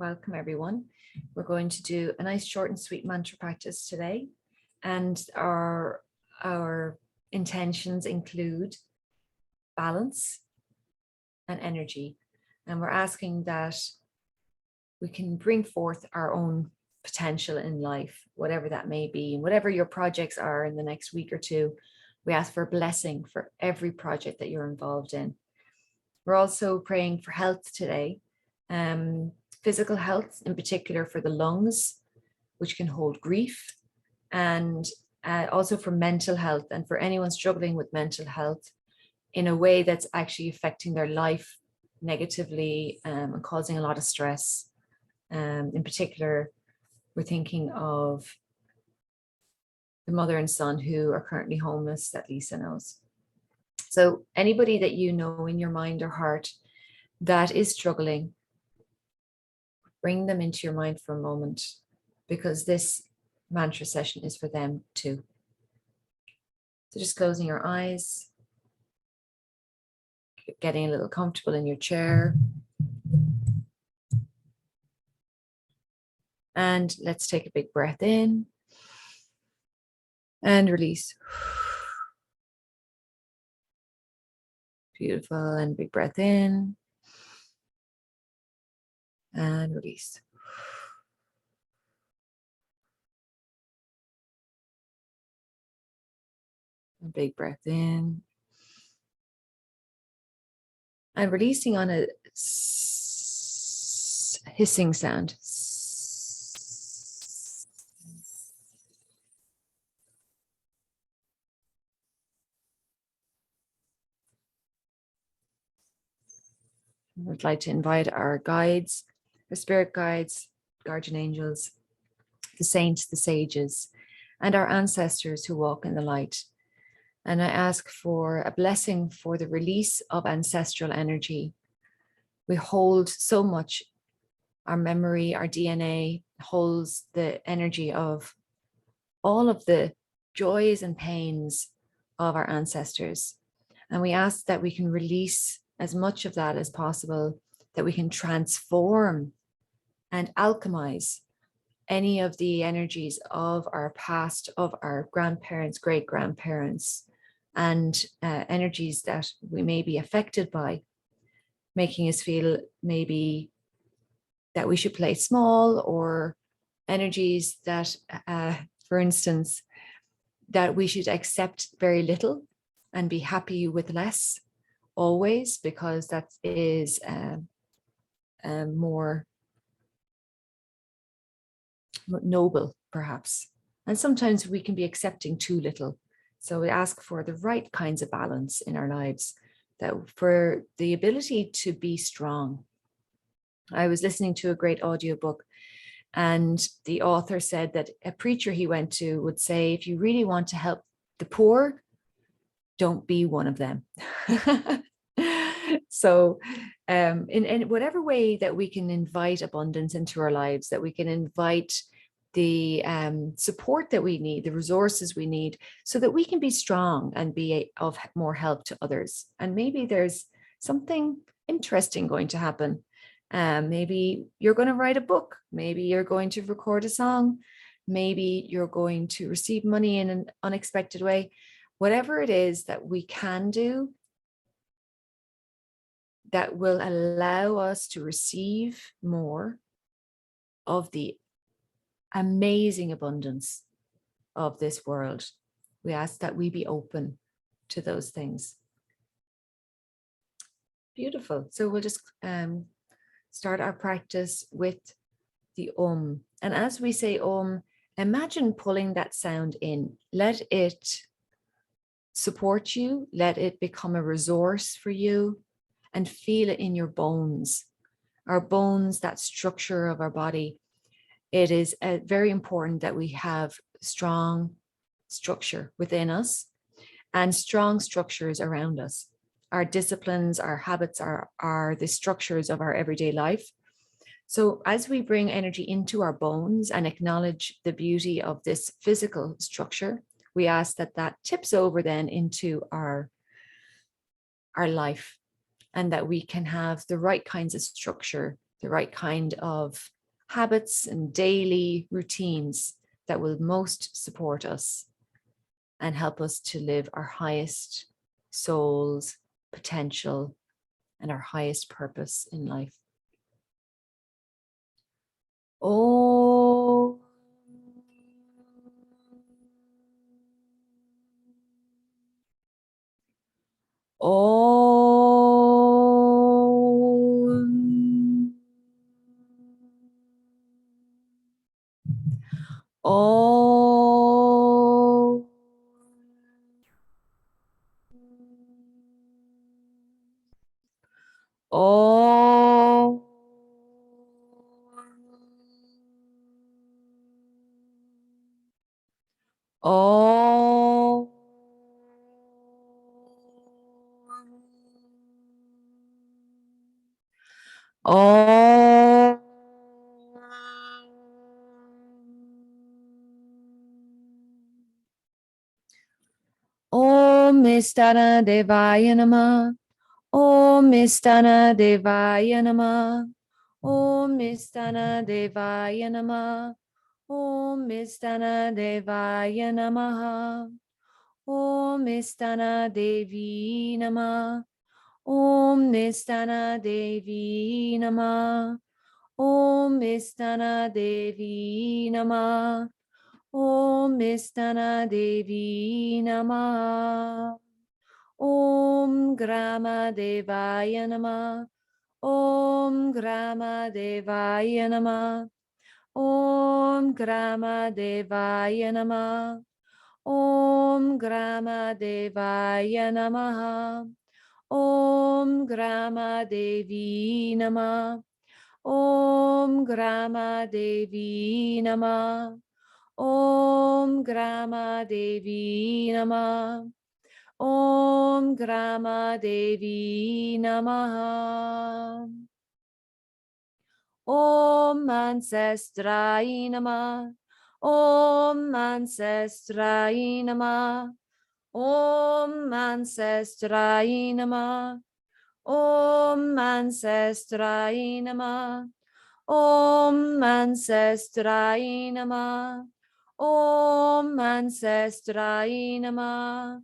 Welcome, everyone. We're going to do a nice short and sweet mantra practice today. And our intentions include balance and energy. And we're asking that we can bring forth our own potential in life, whatever that may be, and whatever your projects are in the next week or two. We ask for a blessing for every project that you're involved in. We're also praying for health today. Physical health, in particular for the lungs, which can hold grief, and also for mental health, and for anyone struggling with mental health in a way that's actually affecting their life negatively and causing a lot of stress. In particular, we're thinking of the mother and son who are currently homeless that Lisa knows. So anybody that you know in your mind or heart that is struggling, bring them into your mind for a moment, because this mantra session is for them too. So just closing your eyes, getting a little comfortable in your chair. And let's take a big breath in and release. Beautiful. And big breath in and release. A big breath in and releasing on a hissing sound. I'd like to invite our guides, our spirit guides, guardian angels, the saints, the sages, and our ancestors who walk in the light. And I ask for a blessing for the release of ancestral energy. We hold so much. Our memory, our DNA holds the energy of all of the joys and pains of our ancestors. And we ask that we can release as much of that as possible, that we can transform and alchemize any of the energies of our past, of our grandparents, great-grandparents, and energies that we may be affected by, making us feel maybe that we should play small, or energies that, for instance, that we should accept very little and be happy with less always, because that is more noble, perhaps. And sometimes we can be accepting too little. So we ask for the right kinds of balance in our lives, that for the ability to be strong. I was listening to a great audiobook, and the author said that a preacher he went to would say, if you really want to help the poor, don't be one of them. So in whatever way that we can invite abundance into our lives, that we can invite the support that we need, the resources we need, so that we can be strong and be of more help to others. And maybe there's something interesting going to happen. Maybe you're going to write a book. Maybe you're going to record a song. Maybe you're going to receive money in an unexpected way. Whatever it is that we can do that will allow us to receive more of the amazing abundance of this world, we ask that we be open to those things. Beautiful. So we'll just start our practice with the Om. And as we say Om, imagine pulling that sound in. Let it support you. Let it become a resource for you, and feel it in your bones. Our bones, that structure of our body. It is very important that we have strong structure within us and strong structures around us. Our disciplines, our habits are the structures of our everyday life. So as we bring energy into our bones and acknowledge the beauty of this physical structure, we ask that that tips over then into our life, and that we can have the right kinds of structure, the right kind of habits and daily routines that will most support us and help us to live our highest soul's potential and our highest purpose in life. Oh. Om. Om. Om. Om. Om. Om Istana Devaya Namah. Om Istana Devaya Namah. Om Istana Devaya Namah. Om Istana Devaya Namaha. Om Istana Devi Namah. Om Istana Devi Namah. Om Istana Devi Namah. Om Istana Devi Namah. Om Grama Devaya Namah. Om Grama Devaya Namah. Om Grama Devaya Namah. Om Grama Devaya Namaha. Om Grama Devi Namah. Om Grama Devi Namah. Om Grama Devi Namah. Om Grama Devi Namaha. Om Ancestrai Namah. Om Ancestrai Namah. Om Ancestrai Namah. Om Ancestrai Namah. Om Ancestrai Namah. Om Ancestrai Namah.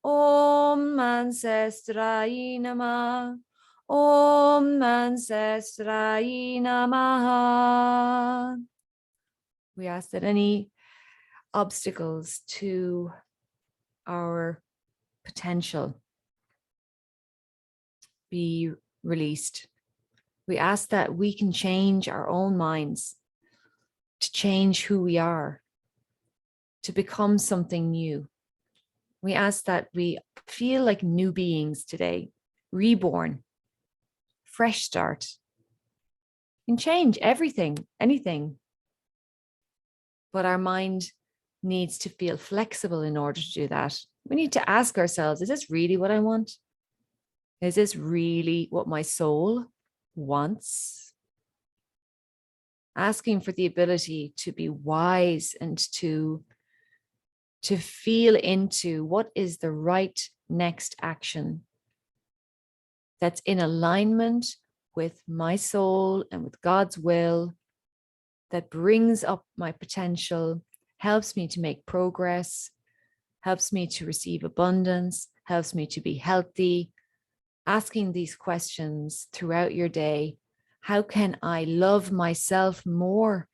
Om Ancestrai Namah. Om Ancestrai Namaha. We ask that any obstacles to our potential be released. We ask that we can change our own minds, to change who we are, to become something new. We ask that we feel like new beings today, reborn, fresh start. We can change everything, anything. But our mind needs to feel flexible in order to do that. We need to ask ourselves, is this really what I want? Is this really what my soul wants? Asking for the ability to be wise and to feel into what is the right next action that's in alignment with my soul and with God's will, that brings up my potential, helps me to make progress, helps me to receive abundance, helps me to be healthy. Asking these questions throughout your day. How can I love myself more?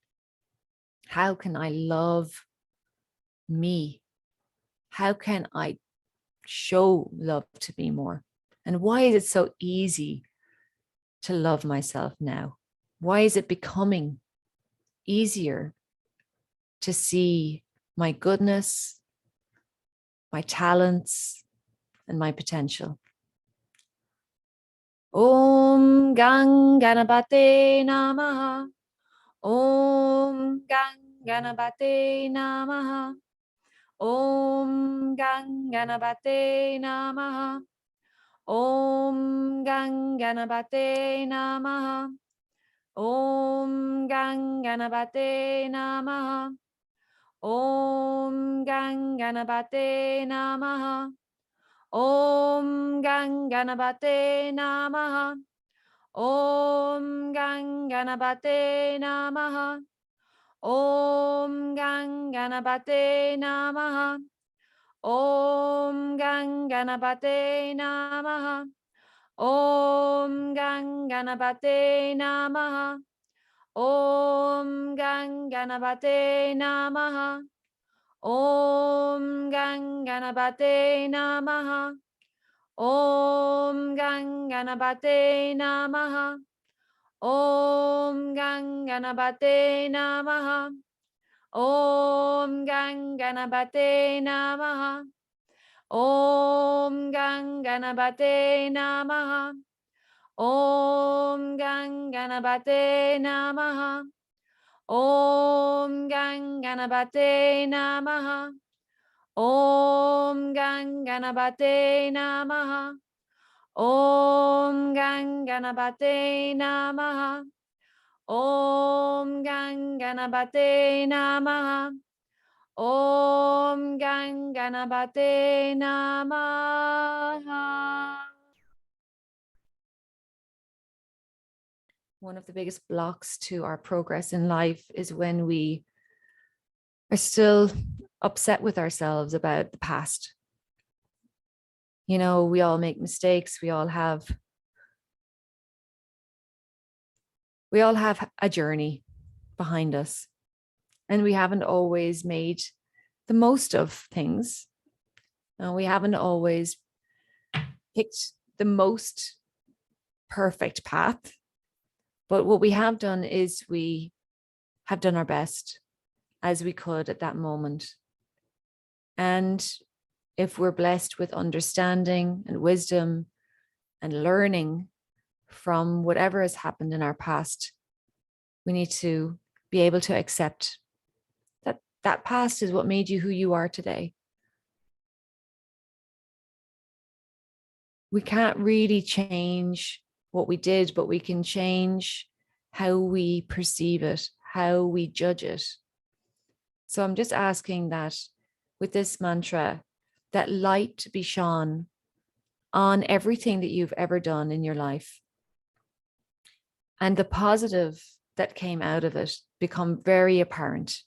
How can I love me? How can I show love to me more? And why is it so easy to love myself now? Why is it becoming easier to see my goodness, my talents, and my potential? Om Gang Ganapate Namaha. Om Gang Ganapate Namaha. Om Gang Ganapate Namaha. Om Gang Ganapate Namaha. Om Gang Ganapate Namaha. Om Gang Ganapate Namaha. Om Gang Ganapate Namaha. Om Gang Ganapate Namaha. Om Ganapate Namaha. Om Ganapate Namaha. Om Ganapate Namaha. Om Ganapate Namaha. Om Ganapate Namaha. Om Ganapate Namaha. Om Ganapate Namaha. Om Ganapate Namaha. Om Ganapate Namaha. Om Ganapate Namaha. Om Ganapate Namaha. Om Ganapate Namaha. Om Ganapate Namaha. Om Ganapate Namaha. Om Ganapate Namaha. One of the biggest blocks to our progress in life is when we are still upset with ourselves about the past. You know, we all make mistakes. We all have a journey behind us, and we haven't always made the most of things. We haven't always picked the most perfect path. But what we have done is we have done our best as we could at that moment. And if we're blessed with understanding and wisdom and learning from whatever has happened in our past, we need to be able to accept that that past is what made you who you are today. We can't really change what we did, but we can change how we perceive it, how we judge it. So I'm just asking that with this mantra, that light be shone on everything that you've ever done in your life. And the positive that came out of it become very apparent,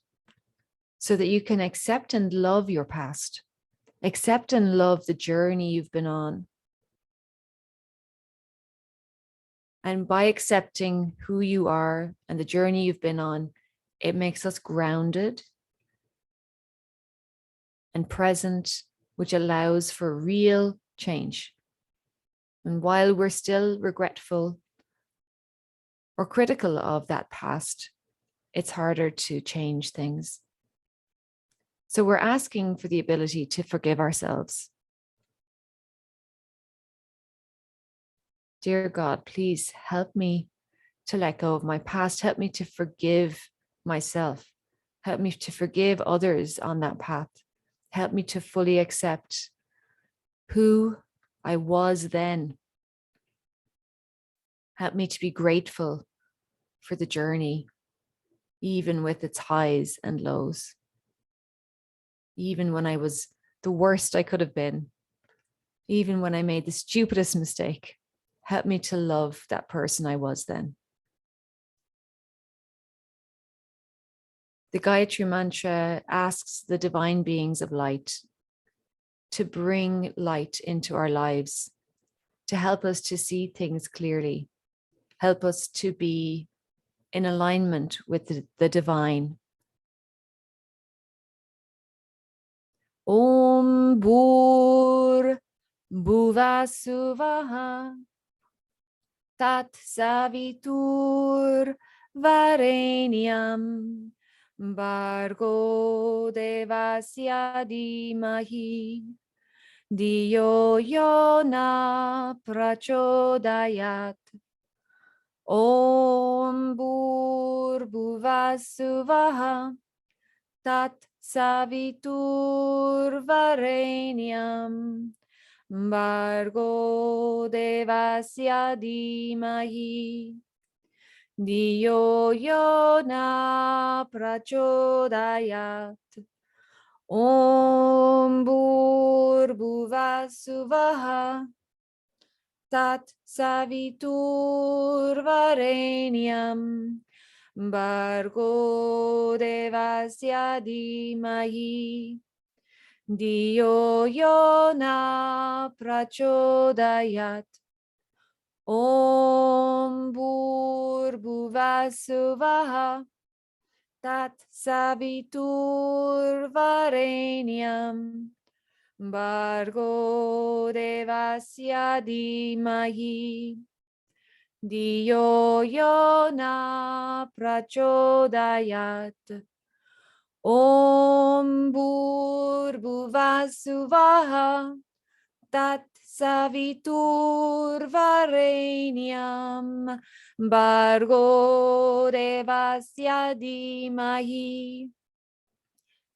so that you can accept and love your past, accept and love the journey you've been on. And by accepting who you are and the journey you've been on, it makes us grounded and present, which allows for real change. And while we're still regretful or critical of that past, it's harder to change things. So we're asking for the ability to forgive ourselves. Dear God, please help me to let go of my past. Help me to forgive myself. Help me to forgive others on that path. Help me to fully accept who I was then. Help me to be grateful for the journey, even with its highs and lows. Even when I was the worst I could have been. Even when I made the stupidest mistake. Help me to love that person I was then. The Gayatri Mantra asks the divine beings of light to bring light into our lives, to help us to see things clearly, help us to be in alignment with the divine. Om Bhur Bhuva Suvaha Tat Savitur Varenyam Bhargo Devasya Dhimahi Diyo Yona Prachodayat. Om Bhur Suvaha Tat Savitur Varenyam Bhargo Devasya Dhimahi Diyo Yona Prachodayat. Om Bhur Suvaha tat savitur varenyam Bargo devasya dhimahi Diyo yona prachodayat Om Bhurbhuvasuvaha Tat Savitur Varenyam Bargo Devasya Dhimahi Diyo Yona Prachodayat Om Bhurbhuvasuvaha Tat Savitur Varenyam Bargo Devasya Dhimahi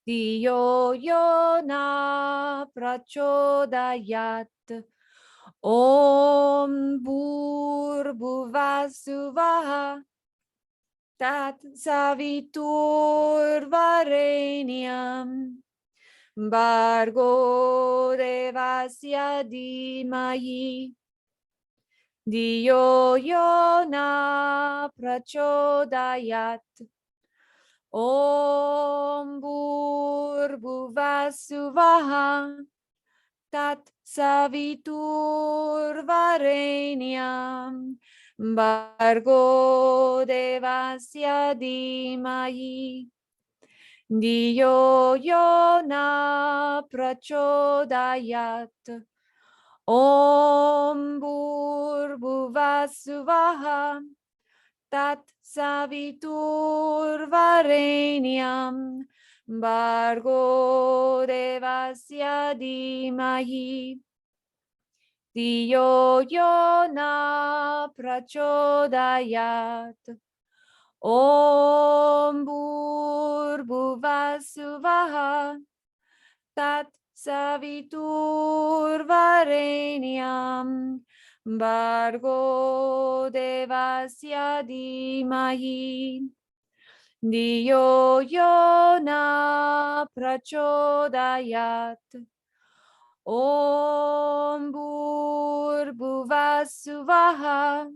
Diyo Yona Prachodayat Om Bhurbhuvasuvaha Tat Savitur Varenyam Bargo Devasya Dhimahi Diyo Yona Prachodayat Om Bhurbhuvasuvaha Tat Savitur Varenyam Bargo Devasya Dhimahi Diyo Yona Prachodayat Om Bhurbhuvasuvaha Tat Savitur Varenyam Bargo Devasya Dhimahi Diyo Yona Prachodayat Om Bhurbhuvasuvaha Tat Savitur Varenyam Bargo Devasya Dhimahi Diyo Yona Prachodayat Om Bhurbhuvasuvaha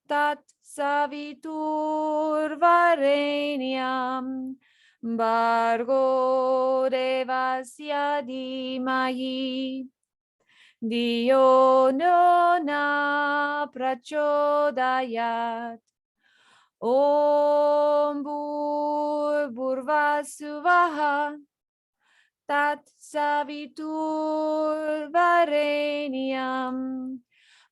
Tat Savitur Varenyam Bargo Devasya Dhimahi Diyo Yona Prachodayat Om Bhurbhuvasuvaha Tat Savitur Varenyam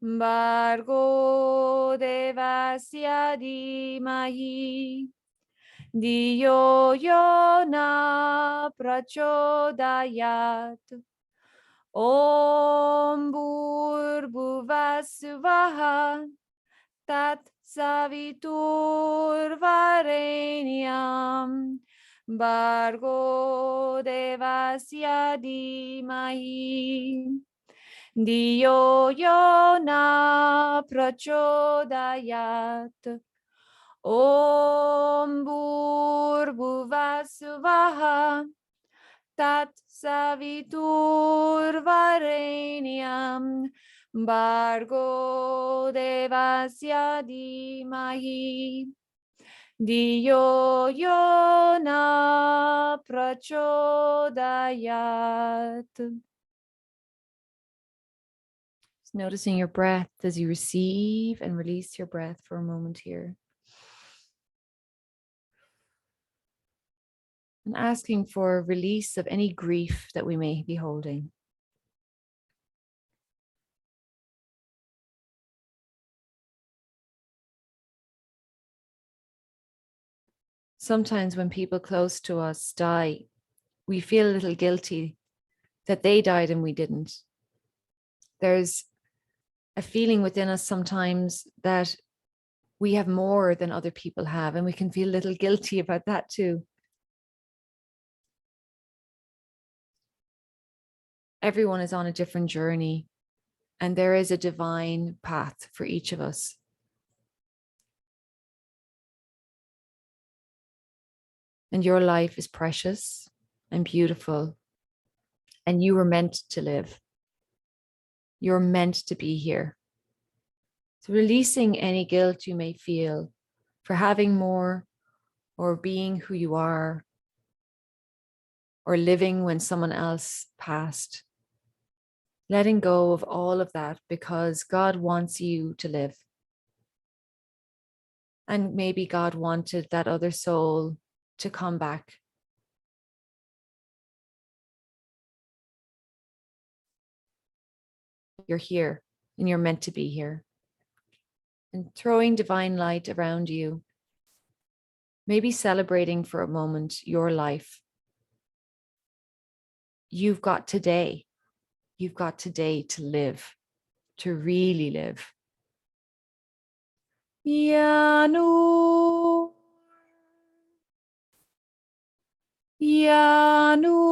Bargo Devasya Dhimahi Diyo Yona Prachodayat Om Bhurbhuvasuvaha Tat Savitur Varenyam Bargo Devasya Dhimahi Diyo Yona Prachodayat Om Bhurbhuvasuvaha Tat Savitur Varenyam Bargo Devasya Dhimahi Diyo Yona Prachodayat. Just noticing your breath as you receive and release your breath for a moment here. And asking for release of any grief that we may be holding. Sometimes when people close to us die, we feel a little guilty that they died and we didn't. There's a feeling within us sometimes that we have more than other people have, and we can feel a little guilty about that too. Everyone is on a different journey, and there is a divine path for each of us. And your life is precious and beautiful, and you were meant to live. You're meant to be here. So releasing any guilt you may feel for having more or being who you are or living when someone else passed. Letting go of all of that because God wants you to live. And maybe God wanted that other soul to come back. You're here and you're meant to be here. And throwing divine light around you. Maybe celebrating for a moment your life. You've got today. You've got today to live, to really live. Yanu. Yanu.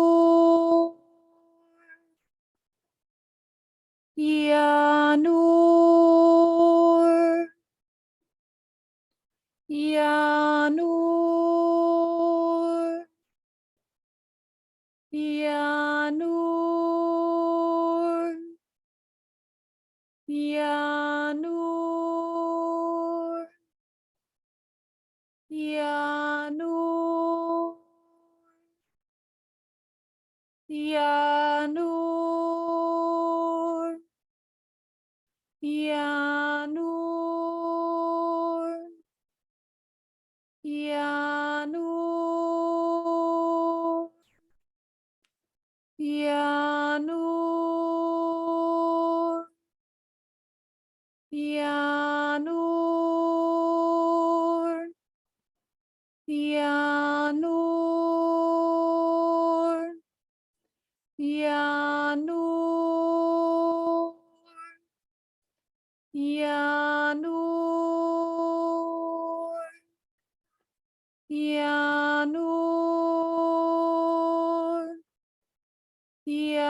Yanur, Yanur, Yanur, Yanur, Yanur, Yanur. Yanur, Yanur, Yanur, Yanur, Yanur, Yanur.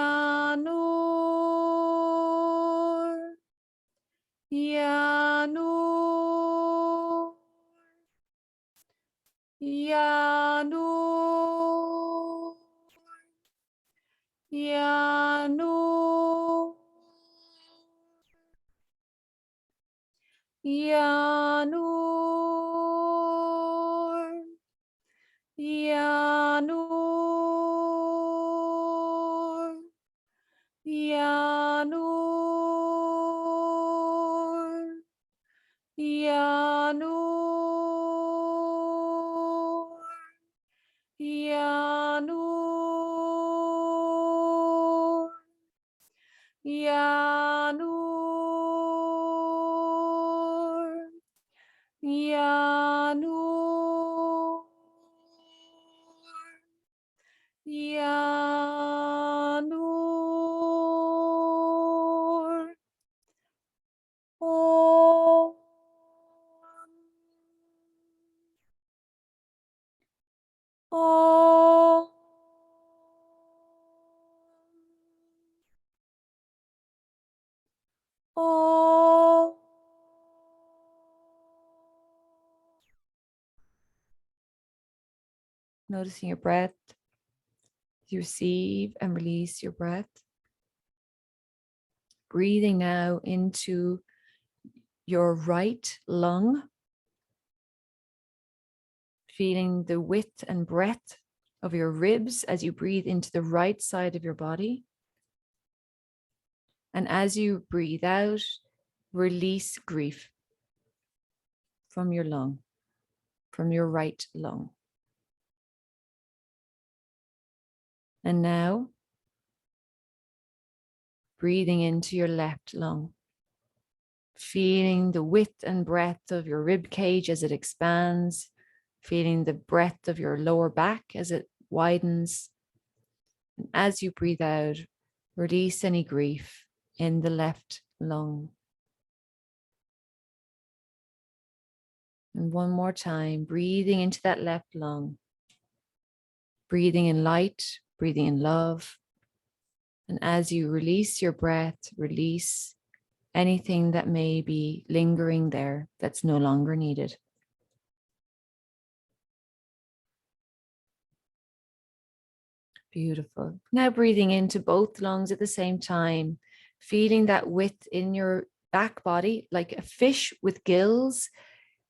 Yanur, Yanur, Yanur, Yanur, Yanur, Yanur. Yanur, Yanur, Yanur, Yanur, Yanur, Yanur. Yanur, Yanur, Om, Om, Om. Noticing your breath. You receive and release your breath. Breathing now into your right lung. Feeling the width and breadth of your ribs as you breathe into the right side of your body. And as you breathe out, release grief from your lung, from your right lung. And now, breathing into your left lung, feeling the width and breadth of your rib cage as it expands, feeling the breadth of your lower back as it widens. And as you breathe out, release any grief in the left lung. And one more time, breathing into that left lung, breathing in light, breathing in love. And as you release your breath, release anything that may be lingering there that's no longer needed. Beautiful. Now breathing into both lungs at the same time, feeling that width in your back body like a fish with gills,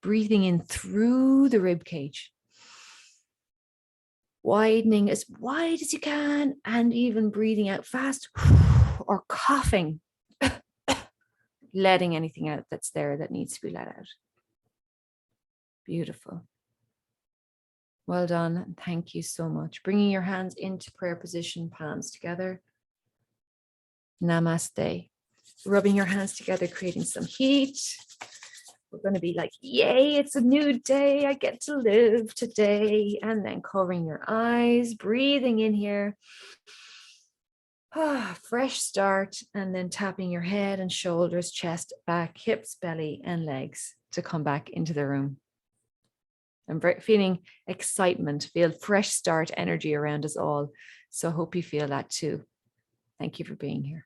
breathing in through the rib cage, widening as wide as you can, and even breathing out fast or coughing, letting anything out that's there that needs to be let out. Beautiful. Well done. And thank you so much. Bringing your hands into prayer position, palms together. Namaste. Rubbing your hands together, creating some heat. We're going to be like, yay, it's a new day. I get to live today. And then covering your eyes, breathing in here. Fresh start. And then tapping your head and shoulders, chest, back, hips, belly, and legs to come back into the room. I'm feeling excitement, feel fresh start energy around us all. So I hope you feel that too. Thank you for being here.